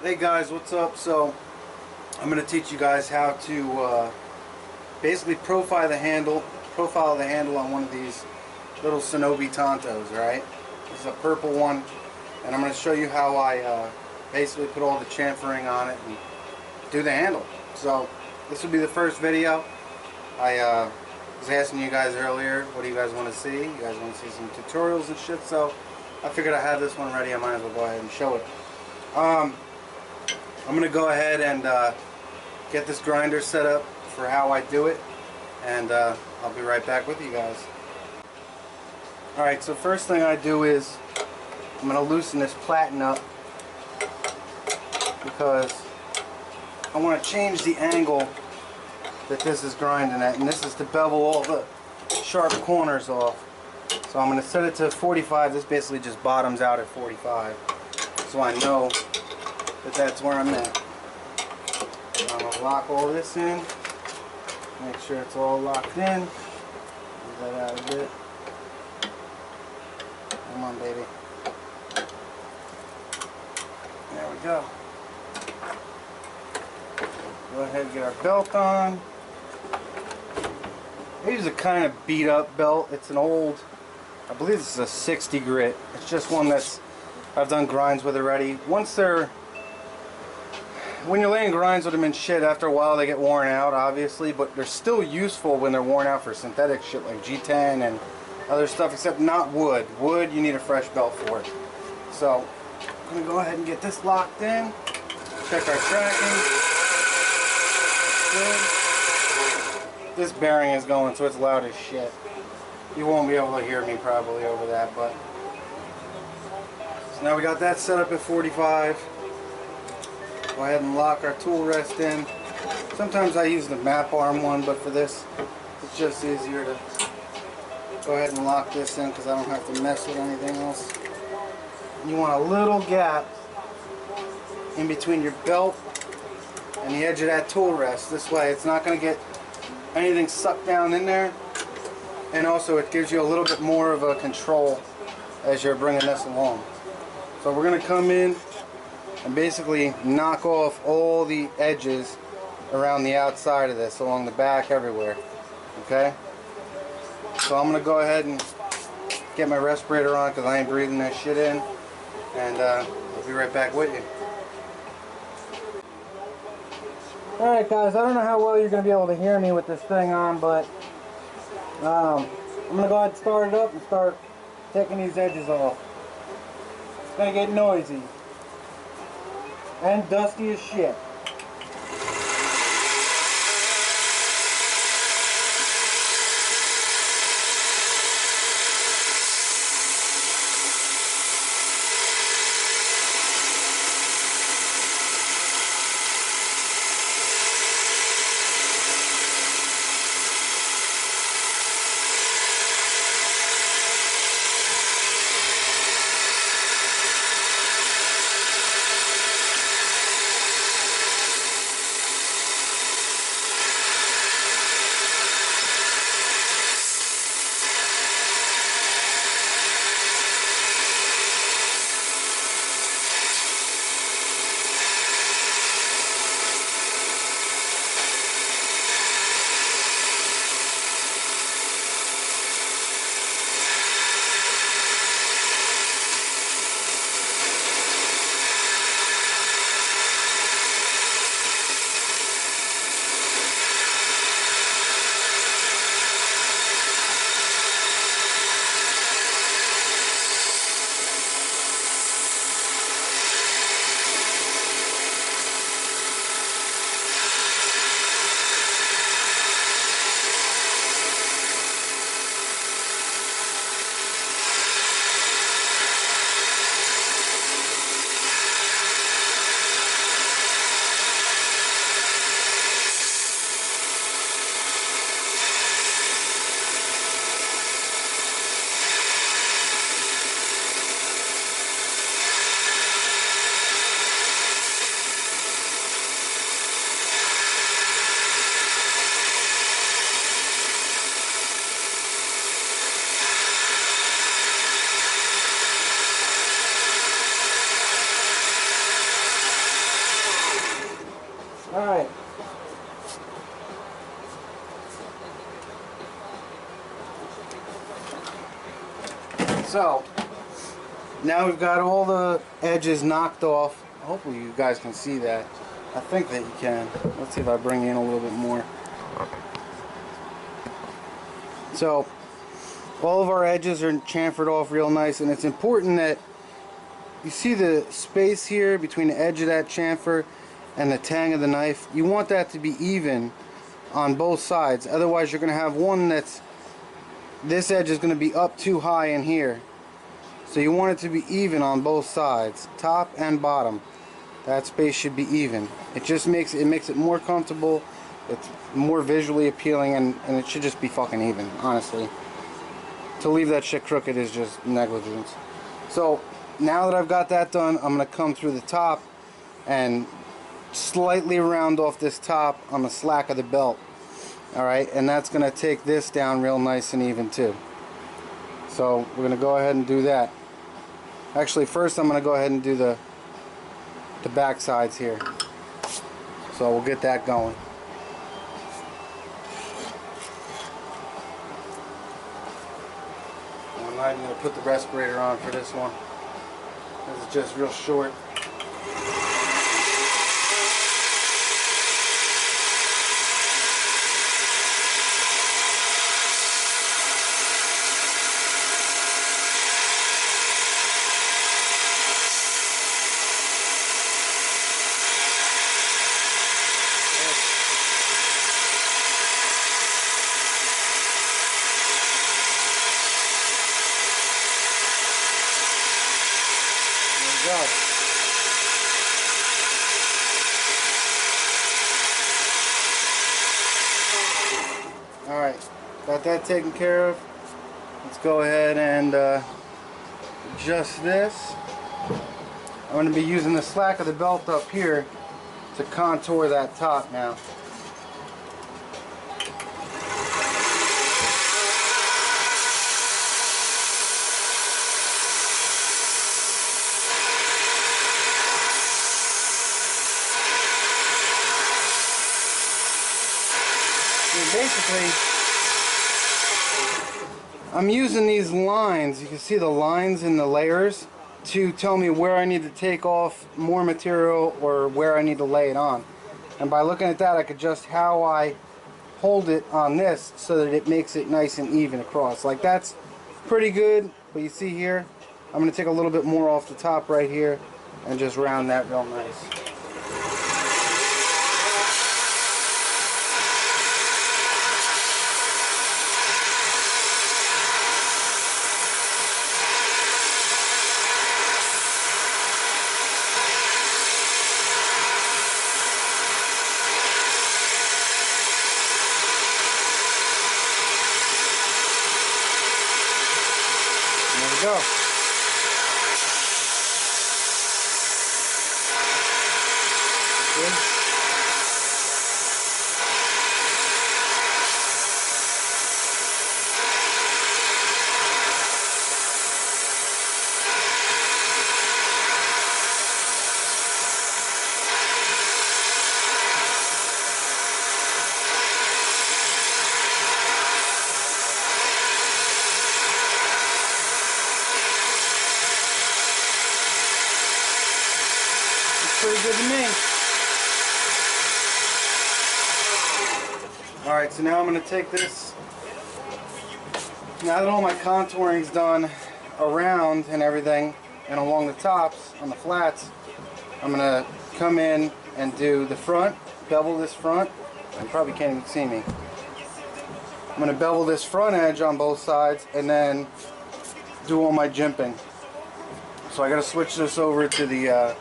Hey guys, what's up? So I'm going to teach you guys how to basically profile the handle on one of these little Sunobi Tantos. Right? This is a purple one, and I'm going to show you how I basically put all the chamfering on it and do the handle. So this will be the first video. I was asking you guys earlier, what do you guys want to see? You guys want to see some tutorials and shit, so I figured I have this one ready. I might as well go ahead and show it. I'm going to go ahead and get this grinder set up for how I do it, and I'll be right back with you guys. Alright, so first thing I do is I'm going to loosen this platen up because I want to change the angle that this is grinding at, and this is to bevel all the sharp corners off. So I'm going to set it to 45. This basically just bottoms out at 45, so I know that that's where I'm at. I'm going to lock all this in, make sure it's all locked in. Move that out a bit. Come on, baby. There we go. Go ahead and get our belt on. I use a kind of beat up belt. It's an old, I believe this is a 60 grit. It's just one that's, I've done grinds with already. When you're laying grinds with them and shit, after a while they get worn out, obviously, but they're still useful when they're worn out for synthetic shit like G10 and other stuff, except not wood. Wood, you need a fresh belt for it. So, I'm going to go ahead and get this locked in. Check our tracking. Good. This bearing is going, so it's loud as shit. You won't be able to hear me probably over that, but... So now we got that set up at 45. Go ahead and lock our tool rest in. Sometimes I use the map arm one, but for this, it's just easier to go ahead and lock this in because I don't have to mess with anything else. You want a little gap in between your belt and the edge of that tool rest. This way it's not going to get anything sucked down in there, and also it gives you a little bit more of a control as you're bringing this along. So we're going to come in and basically knock off all the edges around the outside of this, along the back, everywhere. Okay? So I'm going to go ahead and get my respirator on because I ain't breathing that shit in, and I'll be right back with you. Alright guys, I don't know how well you're going to be able to hear me with this thing on, but I'm going to go ahead and start it up and start taking these edges off. It's going to get noisy and dusty as shit. Alright. So, now we've got all the edges knocked off. Hopefully you guys can see that. I think that you can. Let's see if I bring in a little bit more. So, all of our edges are chamfered off real nice, and it's important that you see the space here between the edge of that chamfer and the tang of the knife. You want that to be even on both sides. Otherwise you're going to have one that's, this edge is going to be up too high in here. So you want it to be even on both sides, top and bottom. That space should be even. It just makes it more comfortable. It's more visually appealing, and it should just be fucking even, honestly. To leave that shit crooked is just negligence. So now that I've got that done, I'm going to come through the top and slightly round off this top on the slack of the belt. Alright, and that's going to take this down real nice and even too. So we're going to go ahead and do that. Actually, first I'm going to go ahead and do the back sides here. So we'll get that going. I'm not even going to put the respirator on for this one. This is just real short. Alright, got that taken care of. Let's go ahead and adjust this. I'm going to be using the slack of the belt up here to contour that top now. Basically, I'm using these lines, you can see the lines in the layers, to tell me where I need to take off more material or where I need to lay it on. And by looking at that, I could adjust how I hold it on this so that it makes it nice and even across. Like, that's pretty good, but you see here, I'm going to take a little bit more off the top right here and just round that real nice. Go. Good. Pretty good to me. Alright, so now I'm going to take this, now that all my contouring's done around and everything, and along the tops, on the flats, I'm going to come in and do the front, bevel this front. You probably can't even see me. I'm going to bevel this front edge on both sides and then do all my jimping. So I got to switch this over to the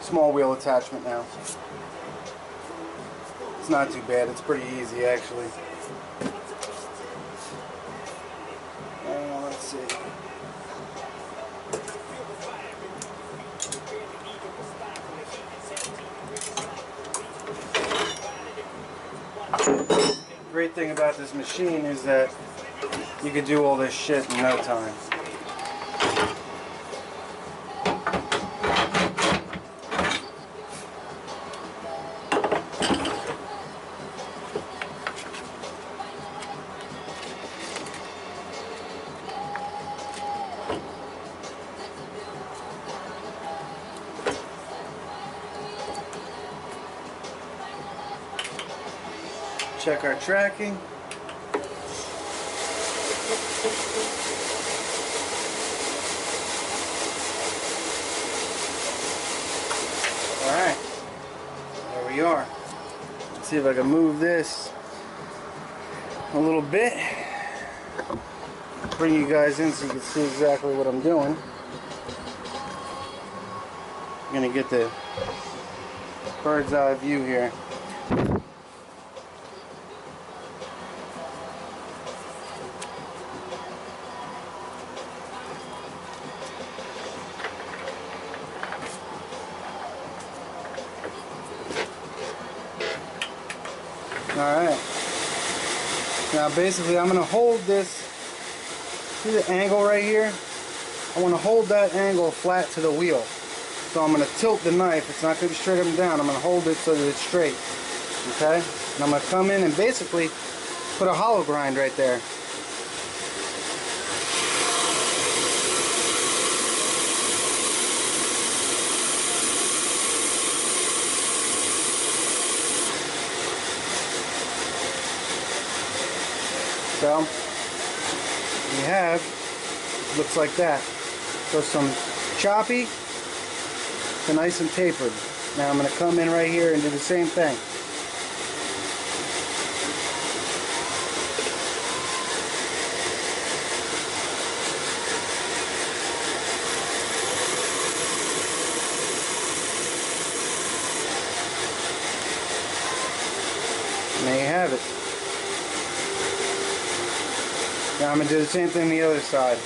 small wheel attachment now. It's not too bad, it's pretty easy actually. Let's see. Great thing about this machine is that you can do all this shit in no time. check our tracking. Alright, there we are. Let's see if I can move this a little bit. Bring you guys in so you can see exactly what I'm doing. I'm going to get the bird's eye view here. Alright. Now basically I'm going to hold this, see the angle right here? I want to hold that angle flat to the wheel. So I'm going to tilt the knife. It's not going to be straight up and down. I'm going to hold it so that it's straight. Okay? And I'm going to come in and basically put a hollow grind right there. So, you have, it looks like that. So some choppy to nice and tapered. Now I'm going to come in right here and do the same thing. And there you have it. Now I'm going to do the same thing on the other side.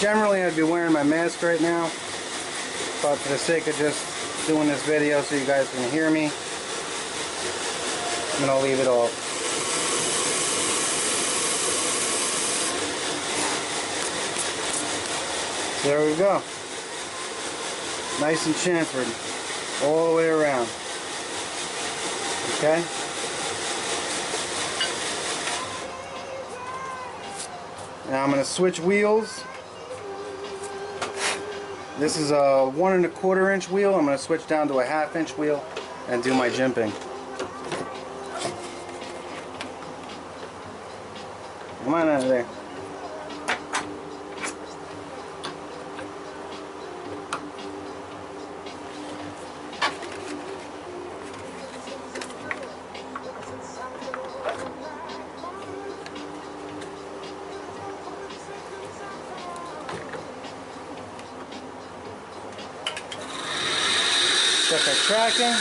Generally I'd be wearing my mask right now, but for the sake of just doing this video so you guys can hear me, I'm going to leave it off. There we go. Nice and chamfered all the way around. Okay? Now I'm going to switch wheels. This is a 1 1/4 inch wheel. I'm going to switch down to a 1/2 inch wheel and do my jimping. Come on out of there. Check our tracking.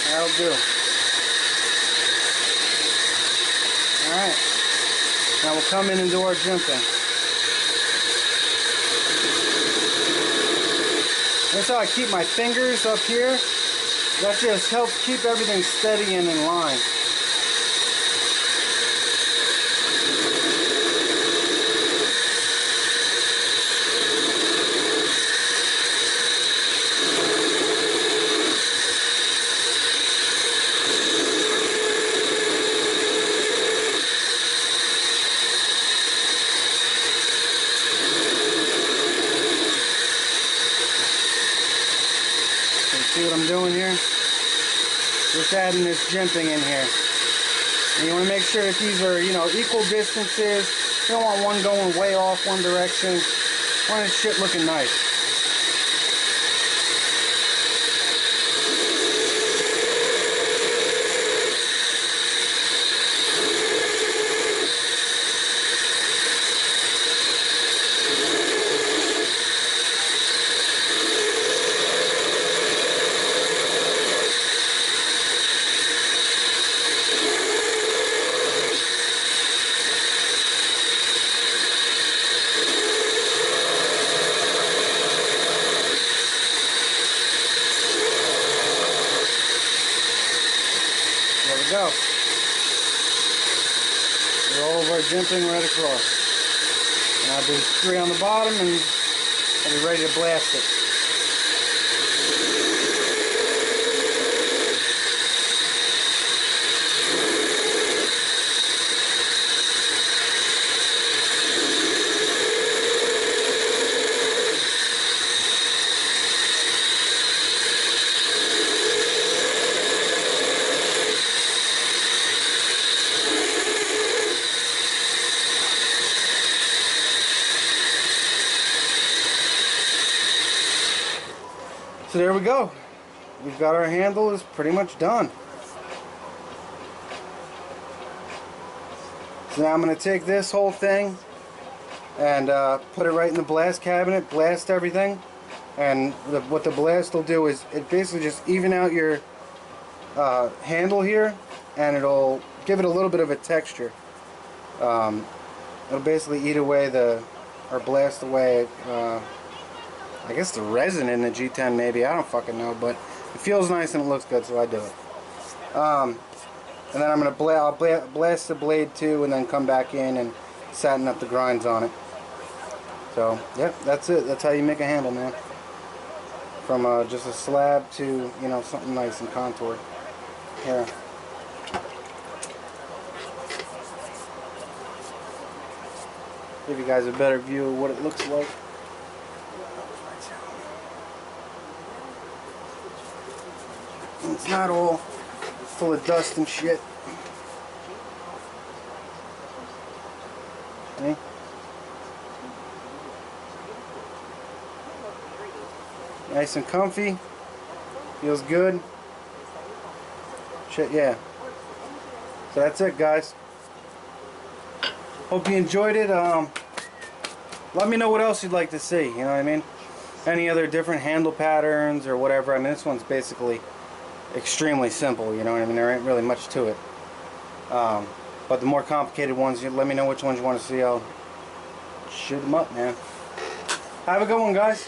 That'll do. Alright. Now we'll come in and do our jimping. That's how I keep my fingers up here. That just helps keep everything steady and in line. See what I'm doing here? Just adding this jimping in here. And you want to make sure that these are, you know, equal distances. You don't want one going way off one direction. You want this shit looking nice. Go. Roll of our jimping right across. And I'll do 3 on the bottom and I'll be ready to blast it. So there we go. We've got our handle is pretty much done. So now I'm going to take this whole thing and put it right in the blast cabinet, blast everything. And what the blast will do is it basically just even out your handle here, and it'll give it a little bit of a texture. It'll basically eat away or blast away, I guess the resin in the G10 maybe, I don't fucking know, but it feels nice and it looks good, so I do it. And then I'm going to blast the blade too, and then come back in and satin up the grinds on it. So, yeah, that's it. That's how you make a handle, man. From just a slab to, you know, something nice and contoured. Here. Give you guys a better view of what it looks like. It's not all full of dust and shit. See? Nice and comfy. Feels good. Shit, yeah. So that's it, guys. Hope you enjoyed it. Let me know what else you'd like to see. You know what I mean? Any other different handle patterns or whatever. I mean, this one's basically extremely simple. You know what I mean? There ain't really much to it. But the more complicated ones, let me know which ones you want to see. I'll shoot them up, man. Have a good one, guys.